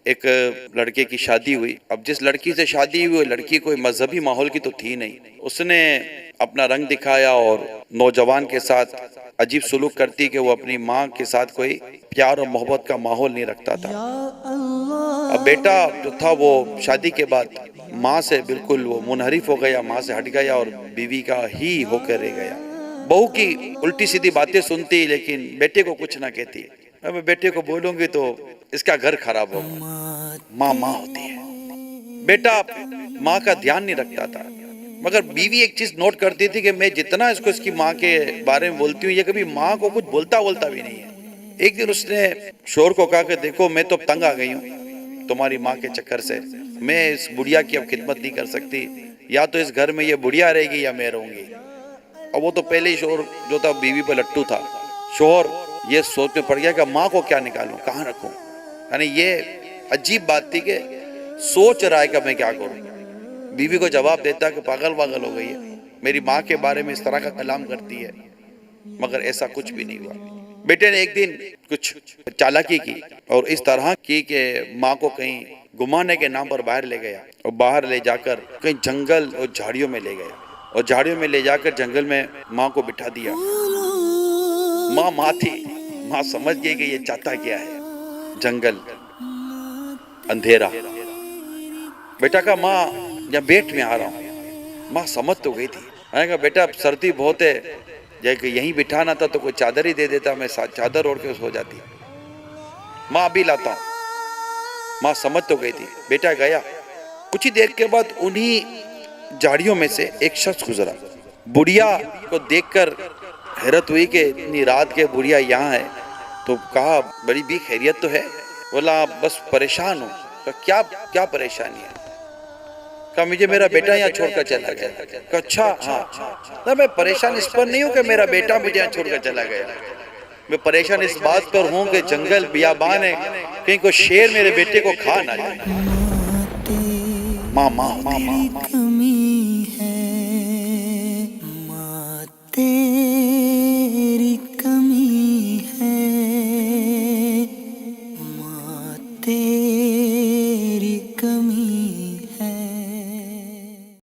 एक लड़के की शादी हुई। अब जिस लड़की से शादी हुई वो लड़की कोई मजहबी माहौल की तो थी नहीं। उसने अपना रंग दिखाया और नौजवान के साथ अजीब सुलूक करती कि वो अपनी माँ के साथ कोई प्यार और मोहब्बत का माहौल नहीं रखता था। अब बेटा जो था वो शादी के बाद माँ से बिल्कुल वो मुनहरिफ हो गया, माँ से हट गया और बीवी का ही होकर रह गया। बहू की उल्टी सीधी बातें सुनती लेकिन बेटे को कुछ ना कहती। अब बेटे को बोलूंगी तो इसका घर खराब होगा। माँ माँ होती है। बेटा माँ का ध्यान नहीं रखता था, मगर बीवी एक चीज नोट करती थी कि मैं जितना इसको इसकी माँ के बारे में बोलती हूँ ये कभी माँ को कुछ बोलता भी नहीं है। एक दिन उसने शोहर को कहा कि देखो मैं तो तंग आ गई हूँ तुम्हारी माँ के चक्कर से, मैं इस बुढ़िया की अब खिदमत नहीं कर सकती, या तो इस घर में ये बुढ़िया रहेगी या मैं रहूंगी। और वो तो पहले ही शोहर जो था बीवी पर लट्टू था। शोहर ये सोच में पड़ गया कि माँ को क्या निकालूं, कहाँ रखूं। यानी ये अजीब बात थी कि सोच रहा है कि मैं क्या करूं। बीवी को जवाब देता कि पागल वागल हो गई है, मेरी माँ के बारे में इस तरह का कलाम करती है। मगर ऐसा कुछ भी नहीं हुआ। बेटे ने एक दिन कुछ चालाकी की और इस तरह की कि माँ को कहीं घुमाने के नाम पर बाहर ले गया और बाहर ले जाकर कहीं जंगल और झाड़ियों में ले गया और झाड़ियों में ले जाकर जंगल में माँ को बिठा दिया। माँ माँ थी, माँ समझ गई कि ये चाहता क्या है। जंगल, अंधेरा। बेटा का माँ या बैठ में आ रहा हूँ। माँ समझ तो गई थी। मैंने कहा बेटा सर्दी बहुत है, जैसे यहीं बिठाना था तो कोई चादर ही दे देता, मैं चादर ओढ़ के सो जाती। माँ अभी लाता हूँ। माँ समझ तो गई थी। बेटा गया। कुछ ही देर के बाद उन्हीं झाड़ियों में से एक शख्स गुजरा। बुढ़िया को देखकर हैरत हुई कि इतनी रात के बुढ़िया यहाँ है। तो कहा बड़ी भी खैरियत तो है। बोला बस परेशान हूँ। तो क्या क्या परेशानी है? कहा मुझे मेरा बेटा यहाँ छोड़कर चला गया। कहा अच्छा हाँ, तो मैं परेशान इस पर नहीं हूँ कि मेरा बेटा मुझे यहाँ छोड़कर चला गया, मैं परेशान इस बात पर हूँ कि जंगल बियाबान है, कहीं कोई शेर मेरे बेटे को खा ना जाए। माँ माँ होती है।